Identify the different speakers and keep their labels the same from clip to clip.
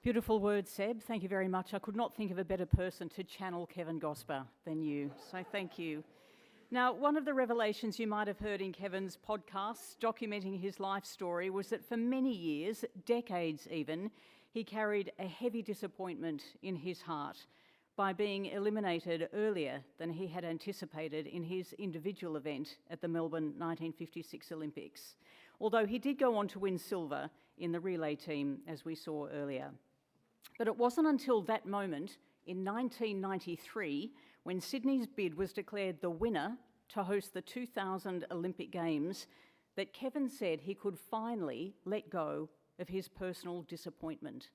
Speaker 1: Beautiful words, Seb. Thank you very much. I could not think of a better person to channel Kevan Gosper than you, so thank you. Now, one of the revelations you might have heard in Kevan's podcasts documenting his life story was that for many years, decades even, he carried a heavy disappointment in his heart by being eliminated earlier than he had anticipated in his individual event at the Melbourne 1956 Olympics, although he did go on to win silver in the relay team, as we saw earlier. But it wasn't until that moment in 1993, when Sydney's bid was declared the winner to host the 2000 Olympic Games, that Kevan said he could finally let go of his personal disappointment.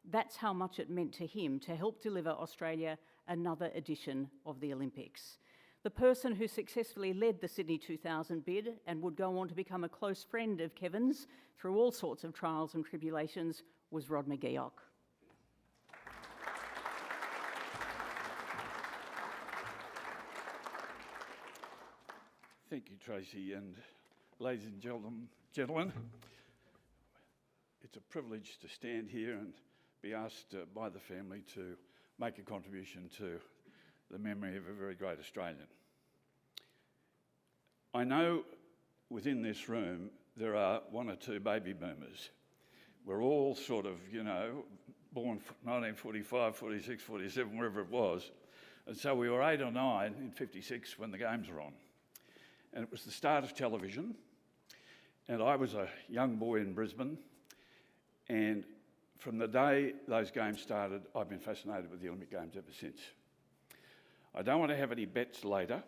Speaker 1: That's how much it meant to him to help deliver Australia another edition of the Olympics. The person who successfully led the Sydney 2000 bid and would go on to become a close friend of Kevan's through all sorts of trials and tribulations was Rod McGeoch.
Speaker 2: Thank you, Tracey, and ladies and gentlemen, it's a privilege to stand here and be asked by the family to make a contribution to the memory of a very great Australian. I know within this room there are one or two baby boomers. We're all sort of, born 1945, 46, 47, wherever it was. And so we were 8 or 9 in 56 when the games were on. And it was the start of television. And I was a young boy in Brisbane. And from the day those games started, I've been fascinated with the Olympic Games ever since. I don't want to have any bets later,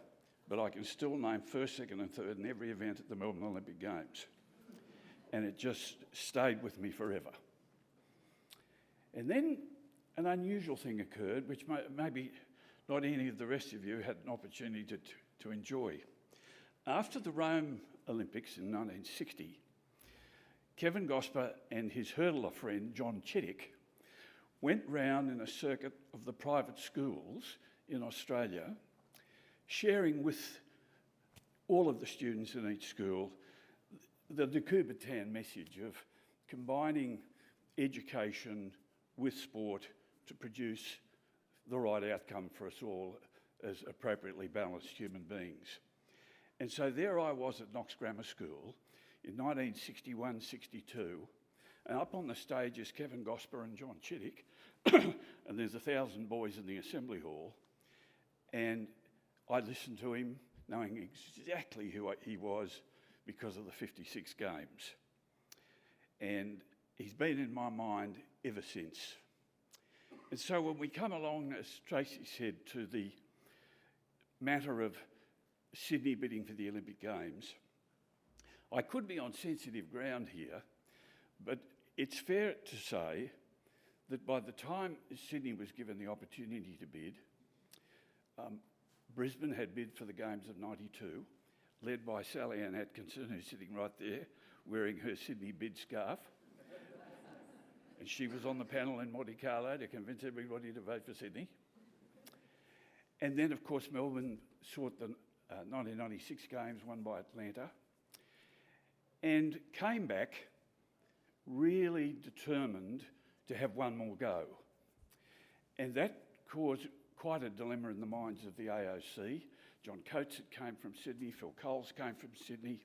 Speaker 2: but I can still name first, second and third in every event at the Melbourne Olympic Games. And it just stayed with me forever. And then an unusual thing occurred, which maybe not any of the rest of you had an opportunity to enjoy. After the Rome Olympics in 1960, Kevan Gosper and his hurdler friend, John Chittick, went round in a circuit of the private schools in Australia, sharing with all of the students in each school the de Coubertin message of combining education with sport to produce the right outcome for us all as appropriately balanced human beings. And so there I was at Knox Grammar School in 1961-62, and up on the stage is Kevan Gosper and John Chittick, and there's 1,000 boys in the assembly hall, and I listened to him knowing exactly who he was because of the 56 games. And he's been in my mind ever since. And so when we come along, as Tracey said, to the matter of Sydney bidding for the Olympic Games, I could be on sensitive ground here, but it's fair to say that by the time Sydney was given the opportunity to bid, Brisbane had bid for the Games of '92, led by Sally Ann Atkinson, who's sitting right there, wearing her Sydney bid scarf. And she was on the panel in Monte Carlo to convince everybody to vote for Sydney. And then, of course, Melbourne sought the 1996 Games, won by Atlanta, and came back really determined to have one more go. And that caused quite a dilemma in the minds of the AOC. John Coates came from Sydney, Phil Coles came from Sydney.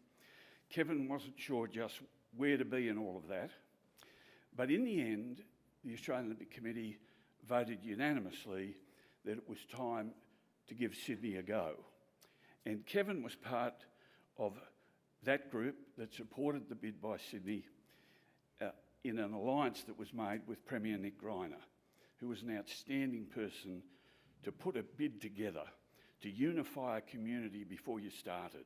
Speaker 2: Kevan wasn't sure just where to be in all of that. But in the end, the Australian Olympic Committee voted unanimously that it was time to give Sydney a go. And Kevan was part of that group that supported the bid by Sydney in an alliance that was made with Premier Nick Greiner, who was an outstanding person to put a bid together to unify a community before you started.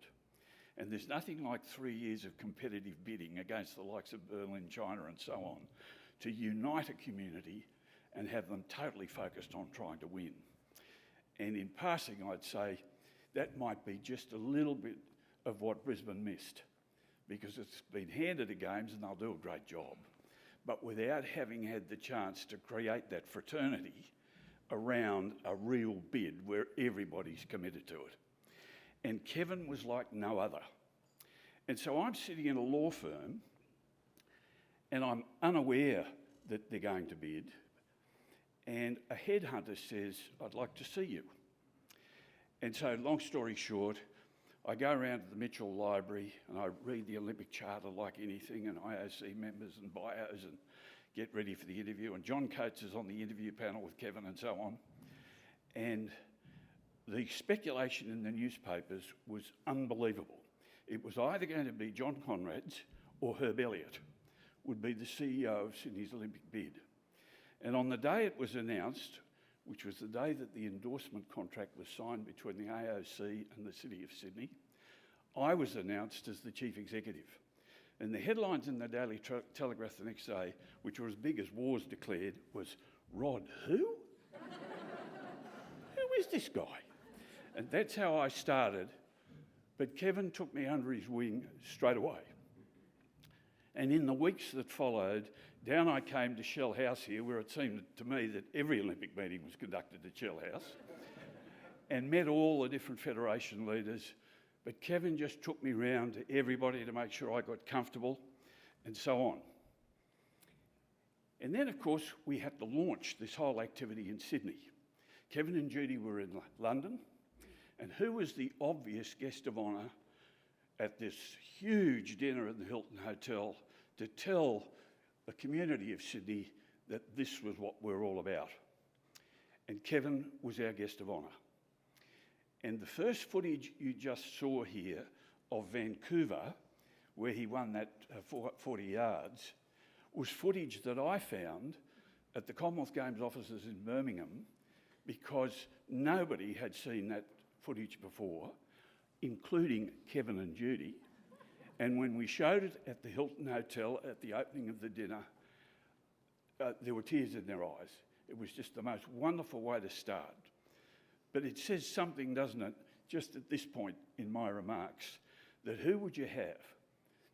Speaker 2: And there's nothing like 3 years of competitive bidding against the likes of Berlin, China and so on to unite a community and have them totally focused on trying to win. And in passing, I'd say that might be just a little bit of what Brisbane missed, because it's been handed a Games and they'll do a great job, but without having had the chance to create that fraternity around a real bid where everybody's committed to it. And Kevan was like no other. And so I'm sitting in a law firm and I'm unaware that they're going to bid, and a headhunter says, "I'd like to see you." And so, long story short, I go around to the Mitchel library and I read the Olympic Charter like anything, and IOC members and bios, and get ready for the interview. And John Coates is on the interview panel with Kevan and so on. And the speculation in the newspapers was unbelievable. It was either going to be John Conrad's or Herb Elliott would be the CEO of Sydney's Olympic bid. And on the day it was announced, which was the day that the endorsement contract was signed between the AOC and the City of Sydney, I was announced as the chief executive. And the headlines in the Daily Telegraph the next day, which were as big as wars declared, was, "Rod who? Who is this guy?" And that's how I started. But Kevan took me under his wing straight away. And in the weeks that followed, down I came to Shell House here, where it seemed to me that every Olympic meeting was conducted at Shell House, and met all the different federation leaders. But Kevan just took me round to everybody to make sure I got comfortable, and so on. And then, of course, we had to launch this whole activity in Sydney. Kevan and Judy were in London, and who was the obvious guest of honour at this huge dinner at the Hilton Hotel to tell the community of Sydney that this was what we're all about? And Kevan was our guest of honour. And the first footage you just saw here of Vancouver, where he won that 40 yards, was footage that I found at the Commonwealth Games offices in Birmingham, because nobody had seen that footage before, including Kevan and Judy. And when we showed it at the Hilton Hotel at the opening of the dinner, there were tears in their eyes. It was just the most wonderful way to start. But it says something, doesn't it, just at this point in my remarks, that who would you have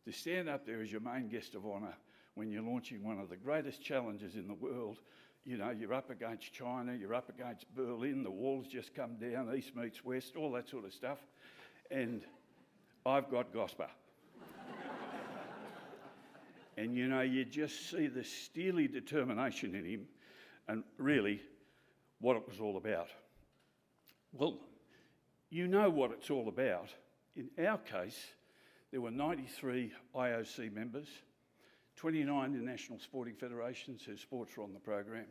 Speaker 2: to stand up there as your main guest of honour when you're launching one of the greatest challenges in the world? You know, you're up against China, you're up against Berlin, the wall's just come down, East meets West, all that sort of stuff. And I've got Gosper. And, you know, you just see the steely determination in him and really what it was all about. Well, you know what it's all about. In our case, there were 93 IOC members, 29 international sporting federations whose sports were on the program,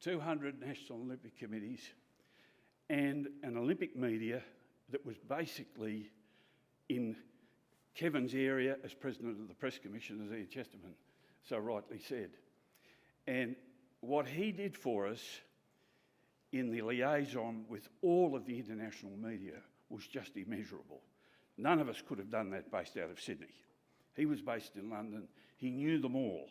Speaker 2: 200 national Olympic committees, and an Olympic media that was basically in Kevan's area as president of the press commission, as Ian Chesterman so rightly said. And what he did for us in the liaison with all of the international media was just immeasurable. None of us could have done that based out of Sydney. He was based in London. He knew them all.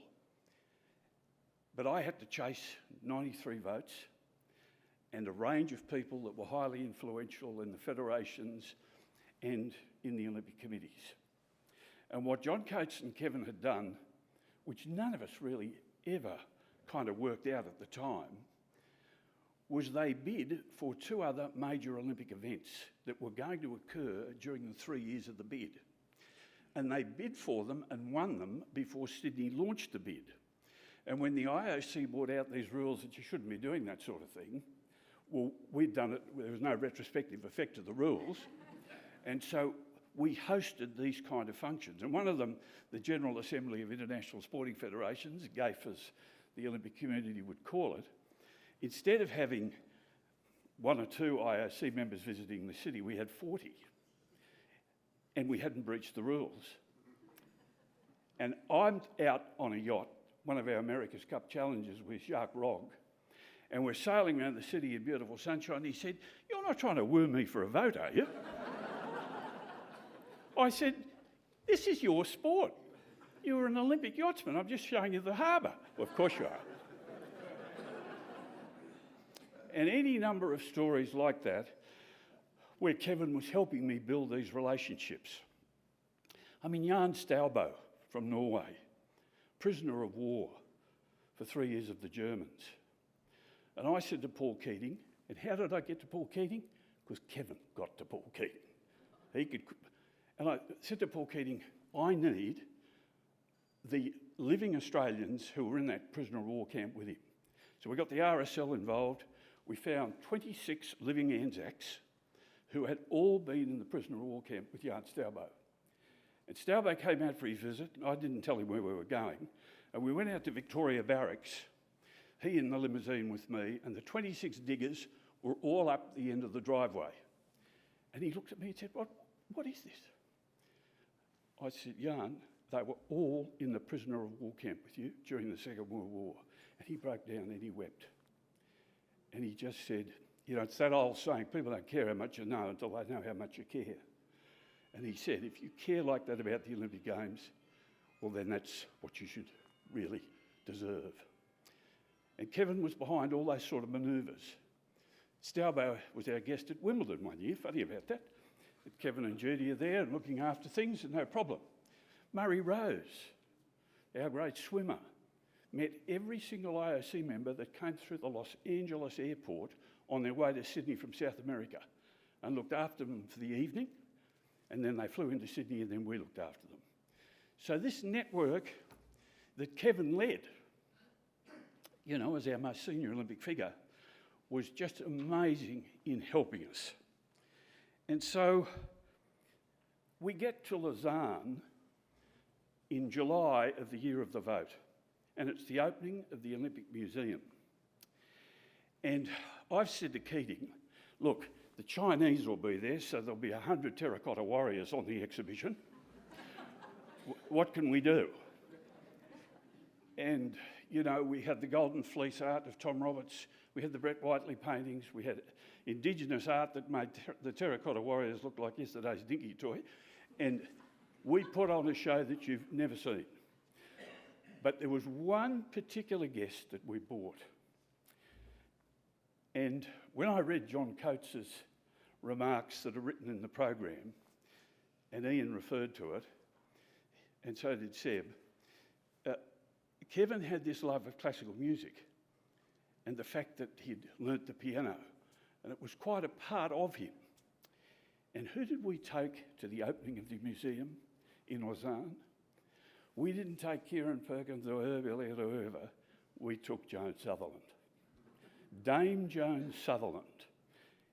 Speaker 2: But I had to chase 93 votes and a range of people that were highly influential in the federations and in the Olympic committees. And what John Coates and Kevan had done, which none of us really ever kind of worked out at the time, was they bid for two other major Olympic events that were going to occur during the 3 years of the bid. And they bid for them and won them before Sydney launched the bid. And when the IOC brought out these rules that you shouldn't be doing that sort of thing, well, we'd done it, there was no retrospective effect of the rules. And so we hosted these kind of functions. And one of them, the General Assembly of International Sporting Federations, GAIF as the Olympic community would call it, instead of having one or two IOC members visiting the city, we had 40. And we hadn't breached the rules. And I'm out on a yacht, one of our America's Cup challenges with Jacques Rogge, and we're sailing around the city in beautiful sunshine. He said, "You're not trying to woo me for a vote, are you?" I said, "This is your sport. You're an Olympic yachtsman. I'm just showing you the harbour." Well, of course you are. And any number of stories like that where Kevan was helping me build these relationships. I mean, Jan Staubo from Norway, prisoner of war for 3 years of the Germans. And I said to Paul Keating, and how did I get to Paul Keating? Because Kevan got to Paul Keating. And I said to Paul Keating, I need the living Australians who were in that prisoner of war camp with him. So we got the RSL involved. We found 26 living Anzacs who had all been in the prisoner of war camp with Jan Staubo. And Staubo came out for his visit, and I didn't tell him where we were going, and we went out to Victoria Barracks, he in the limousine with me, and the 26 diggers were all up the end of the driveway. And he looked at me and said, what is this? I said, Jan, they were all in the prisoner of war camp with you during the Second World War. And he broke down and he wept. And he just said, you know, it's that old saying, people don't care how much you know until they know how much you care. And he said, if you care like that about the Olympic Games, well, then that's what you should really deserve. And Kevan was behind all those sort of manoeuvres. Staubo was our guest at Wimbledon one year, funny about that. Kevan and Judy are there and looking after things, and no problem. Murray Rose, our great swimmer, met every single IOC member that came through the Los Angeles airport on their way to Sydney from South America and looked after them for the evening, and then they flew into Sydney and then we looked after them. So this network that Kevan led, you know, as our most senior Olympic figure, was just amazing in helping us. And so we get to Lausanne in July of the year of the vote, and it's the opening of the Olympic Museum. And I've said to Keating, look, the Chinese will be there, so there'll be 100 terracotta warriors on the exhibition. What can we do? And, you know, we had the Golden Fleece art of Tom Roberts, we had the Brett Whiteley paintings, we had Indigenous art that made the terracotta warriors look like yesterday's dinky toy, and we put on a show that you've never seen. But there was one particular guest that we bought. And when I read John Coates's remarks that are written in the program, and Ian referred to it, and so did Seb, Kevan had this love of classical music and the fact that he'd learnt the piano, and it was quite a part of him. And who did we take to the opening of the museum in Lausanne? We didn't take Kieran Perkins or Herb Elliott or whoever, we took Joan Sutherland. Dame Joan Sutherland.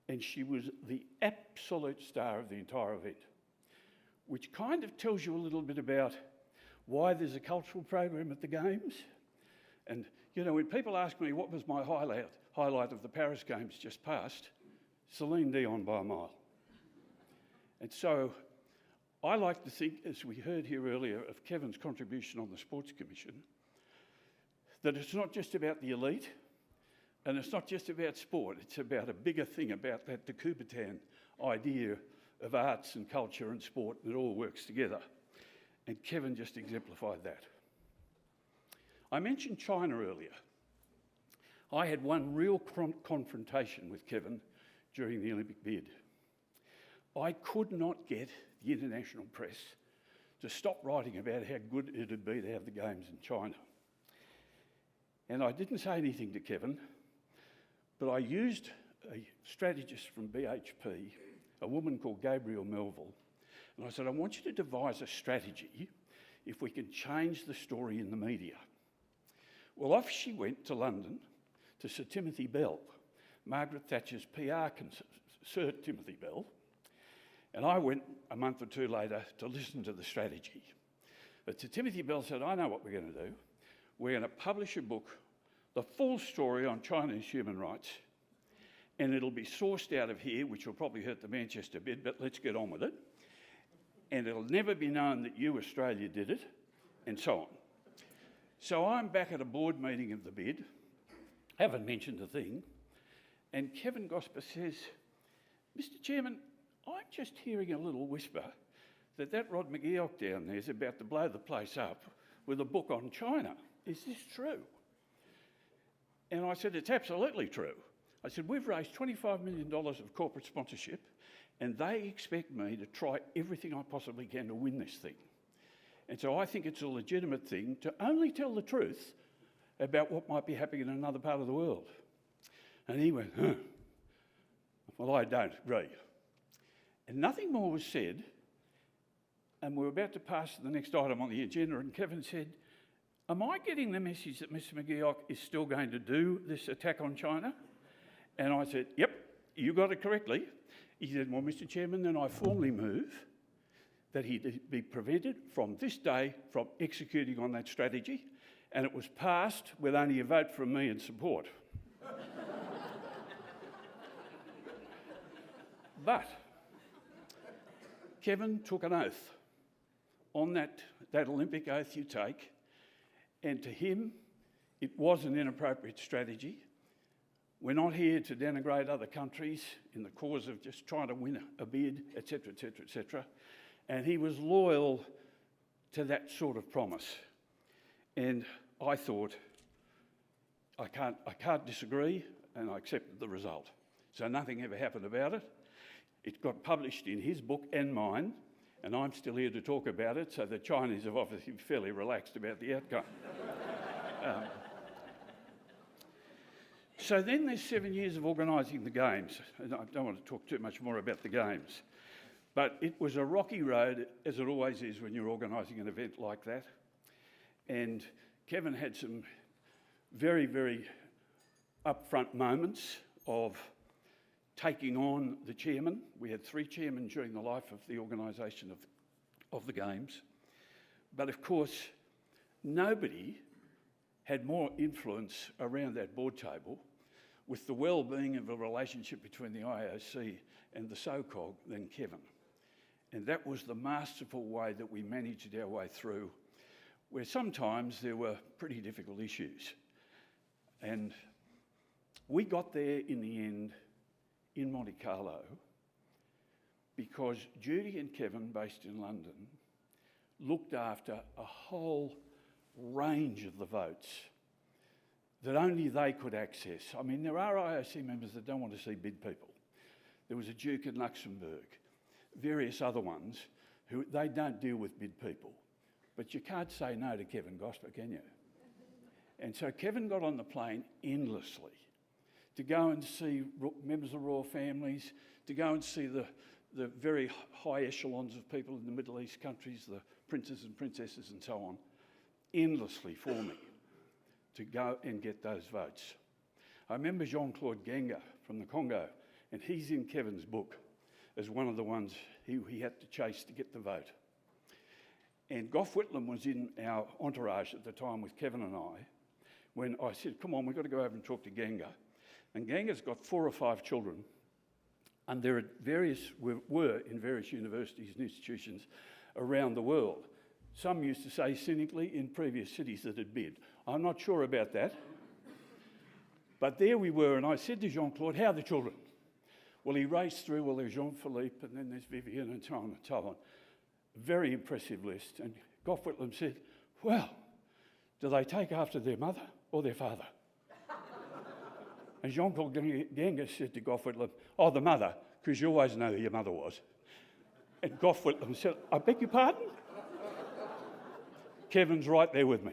Speaker 2: And she was the absolute star of the entire event, which kind of tells you a little bit about why there's a cultural program at the Games. And, you know, when people ask me what was my highlight of the Paris Games just past, Celine Dion by a mile. And so I like to think, as we heard here earlier, of Kevan's contribution on the Sports Commission, that it's not just about the elite, and it's not just about sport, it's about a bigger thing, about that de Coubertin idea of arts and culture and sport, and it all works together. And Kevan just exemplified that. I mentioned China earlier. I had one real confrontation with Kevan during the Olympic bid. I could not get the international press to stop writing about how good it would be to have the Games in China. And I didn't say anything to Kevan, but I used a strategist from BHP, a woman called Gabrielle Melville, and I said, I want you to devise a strategy if we can change the story in the media. Well, off she went to London to Sir Timothy Bell, Margaret Thatcher's PR Sir Timothy Bell, and I went a month or two later to listen to the strategy. But Sir Timothy Bell said, I know what we're going to do. We're going to publish a book, the full story on China's human rights, and it'll be sourced out of here, which will probably hurt the Manchester bid, but let's get on with it. And it'll never be known that you, Australia, did it, and so on. So I'm back at a board meeting of the bid, haven't mentioned a thing, and Kevan Gosper says, Mr. Chairman, I'm just hearing a little whisper that Rod McGeoch down there is about to blow the place up with a book on China. Is this true? And I said, it's absolutely true. I said, we've raised $25 million of corporate sponsorship, and they expect me to try everything I possibly can to win this thing. And so I think it's a legitimate thing to only tell the truth about what might be happening in another part of the world. And he went, huh. Well, I don't agree. And nothing more was said, and we were about to pass to the next item on the agenda, and Kevan said, am I getting the message that Mr McGeoch is still going to do this attack on China? And I said, yep, you got it correctly. He said, well, Mr Chairman, then I formally move that he be prevented from this day from executing on that strategy, and it was passed with only a vote from me in support. But Kevan took an oath on that Olympic oath you take, and to him it was an inappropriate strategy. We're not here to denigrate other countries in the cause of just trying to win a bid, etc., etc., etc. And he was loyal to that sort of promise. And I thought, I can't disagree, and I accepted the result. So nothing ever happened about it. It got published in his book and mine, and I'm still here to talk about it, so the Chinese have obviously been fairly relaxed about the outcome. So then there's 7 years of organising the Games, and I don't want to talk too much more about the Games, but it was a rocky road, as it always is when you're organising an event like that. And Kevan had some very, very upfront moments of taking on the chairman. We had 3 chairmen during the life of the organisation of the Games. But of course, nobody had more influence around that board table with the well-being of a relationship between the IOC and the SOCOG than Kevan. And that was the masterful way that we managed our way through, where sometimes there were pretty difficult issues. And we got there in the end in Monte Carlo because Judy and Kevan, based in London, looked after a whole range of the votes that only they could access. I mean, there are IOC members that don't want to see bid people. There was a Duke in Luxembourg, various other ones who they don't deal with bid people. But you can't say no to Kevan Gosper, can you? And so Kevan got on the plane endlessly to go and see members of royal families, to go and see the very high echelons of people in the Middle East countries, the princes and princesses and so on, endlessly for me to go and get those votes. I remember Jean-Claude Genga from the Congo, and he's in Kevan's book as one of the ones he had to chase to get the vote. And Gough Whitlam was in our entourage at the time with Kevan and I, when I said, come on, we've got to go over and talk to Genga. And Genga's got 4 or 5 children, and were in various universities and institutions around the world. Some used to say cynically in previous cities that had bid. I'm not sure about that. But there we were, and I said to Jean-Claude, how are the children? Well, he raced through, well, there's Jean-Philippe, and then there's Vivian, and so on and so on. Very impressive list. And Gough Whitlam said, well, do they take after their mother or their father? And Jean-Claude Genga said to Gough Whitlam, oh, the mother, because you always know who your mother was. And Gough Whitlam said, I beg your pardon? Kevan's right there with me,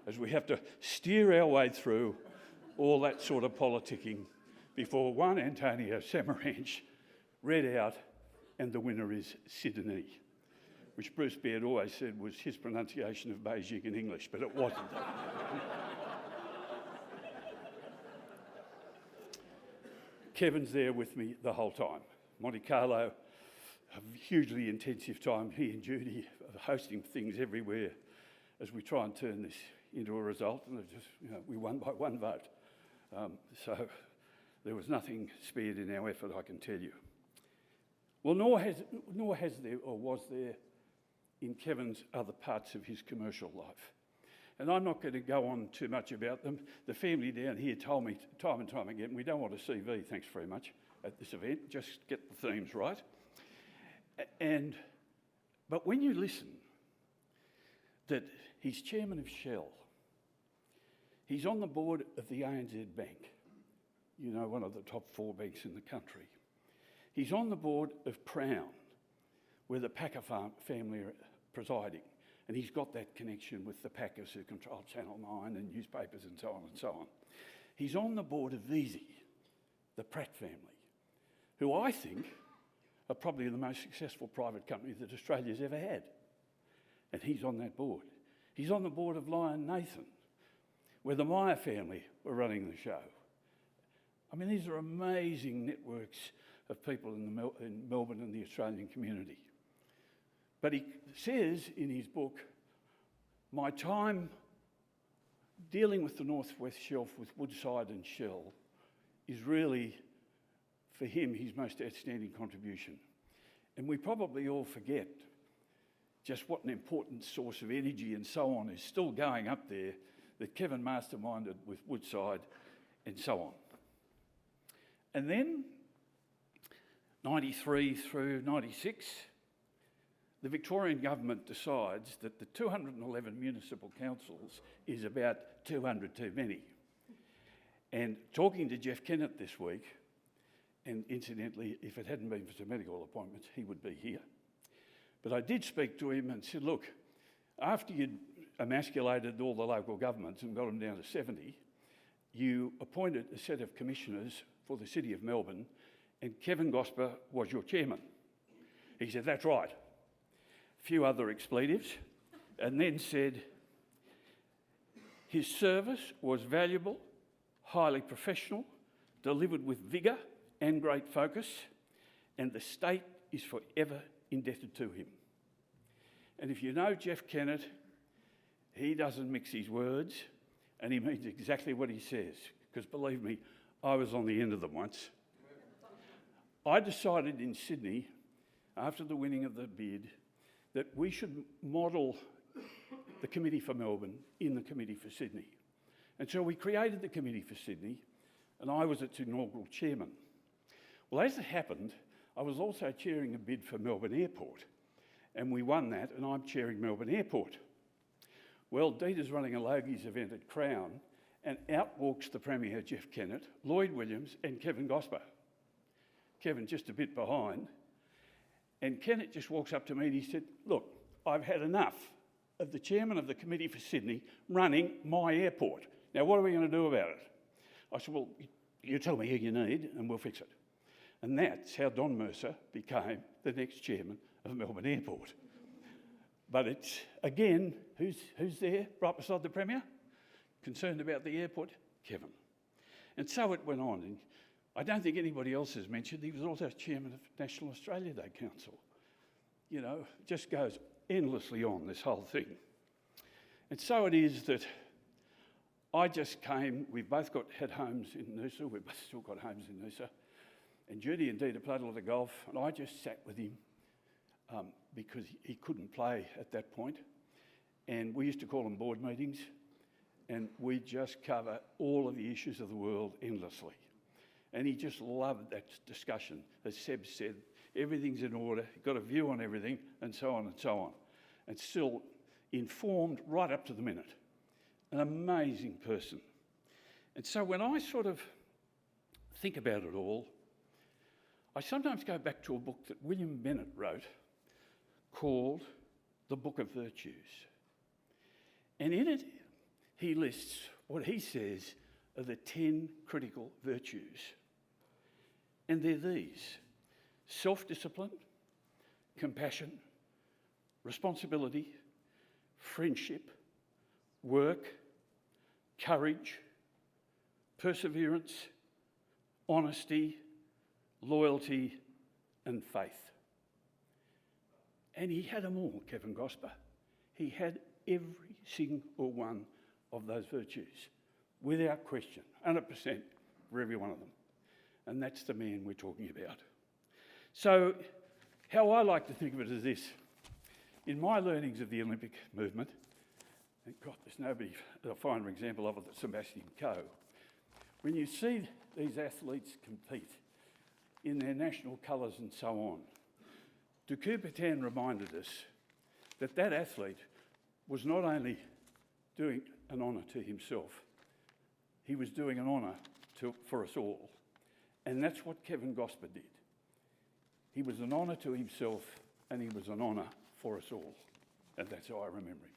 Speaker 2: as we have to steer our way through all that sort of politicking before one Antonio Samaranch read out, and the winner is Sydney, which Bruce Baird always said was his pronunciation of Beijing in English, but it wasn't. Kevan's there with me the whole time. Monte Carlo, a hugely intensive time. He and Judy are hosting things everywhere as we try and turn this into a result. And just, we won by 1 vote. So there was nothing spared in our effort, I can tell you. Well, nor has there or was there in Kevan's other parts of his commercial life. And I'm not going to go on too much about them. The family down here told me time and time again, we don't want a CV, thanks very much, at this event. Just get the themes right. But when you listen that he's chairman of Shell, he's on the board of the ANZ Bank, one of the top 4 banks in the country. He's on the board of Crown, where the Packer family are presiding. And he's got that connection with the Packers who control Channel 9 and newspapers and so on and so on. He's on the board of Veezy, the Pratt family, who I think are probably the most successful private company that Australia's ever had. And he's on that board. He's on the board of Lion Nathan, where the Meyer family were running the show. I mean, these are amazing networks of people in Melbourne and the Australian community. But he says in his book, my time dealing with the Northwest Shelf with Woodside and Shell is really, for him, his most outstanding contribution. And we probably all forget just what an important source of energy and so on is still going up there that Kevan masterminded with Woodside and so on. And then, 93 through 96, the Victorian government decides that the 211 municipal councils is about 200 too many. And talking to Jeff Kennett this week, and incidentally, if it hadn't been for some medical appointments, he would be here. But I did speak to him and said, look, after you'd emasculated all the local governments and got them down to 70, you appointed a set of commissioners for the City of Melbourne, and Kevan Gosper was your chairman. He said, that's right. A few other expletives, and then said, his service was valuable, highly professional, delivered with vigour and great focus, and the state is forever indebted to him. And if you know Jeff Kennett, he doesn't mix his words, and he means exactly what he says, because believe me, I was on the end of them once. I decided in Sydney, after the winning of the bid, that we should model the Committee for Melbourne in the Committee for Sydney. And so we created the Committee for Sydney, and I was its inaugural chairman. Well, as it happened, I was also chairing a bid for Melbourne Airport, and we won that, and I'm chairing Melbourne Airport. Well, Dita's running a Logies event at Crown, and out walks the Premier, Jeff Kennett, Lloyd Williams, and Kevan Gosper. Kevan just a bit behind. And Kennett just walks up to me and he said, look, I've had enough of the chairman of the Committee for Sydney running my airport. Now, what are we going to do about it? I said, well, you tell me who you need and we'll fix it. And that's how Don Mercer became the next chairman of Melbourne Airport. But it's, again, who's there right beside the Premier? Concerned about the airport? Kevan. And so it went on. And I don't think anybody else has mentioned he was also chairman of National Australia Day Council. You know, it just goes endlessly on, this whole thing. And so it is that I just came, we've both had homes in Noosa, we've both still got homes in Noosa, and Judy and Dita played a lot of golf, and I just sat with him because he couldn't play at that point. And we used to call them board meetings, and we just cover all of the issues of the world endlessly. And he just loved that discussion. As Seb said, everything's in order, got a view on everything, and so on and so on. And still informed right up to the minute. An amazing person. And so when I sort of think about it all, I sometimes go back to a book that William Bennett wrote called The Book of Virtues. And in it, he lists what he says are the 10 critical virtues. And they're these: self-discipline, compassion, responsibility, friendship, work, courage, perseverance, honesty, loyalty, and faith. And he had them all, Kevan Gosper. He had every single one of those virtues, without question, 100% for every one of them. And that's the man we're talking about. So how I like to think of it is this. In my learnings of the Olympic movement, and God, there's nobody a finer example of it than Sebastian Coe. When you see these athletes compete in their national colours and so on, de Coubertin reminded us that that athlete was not only doing an honour to himself, he was doing an honour for us all. And that's what Kevan Gosper did. He was an honour to himself and he was an honour for us all. And that's how I remember him.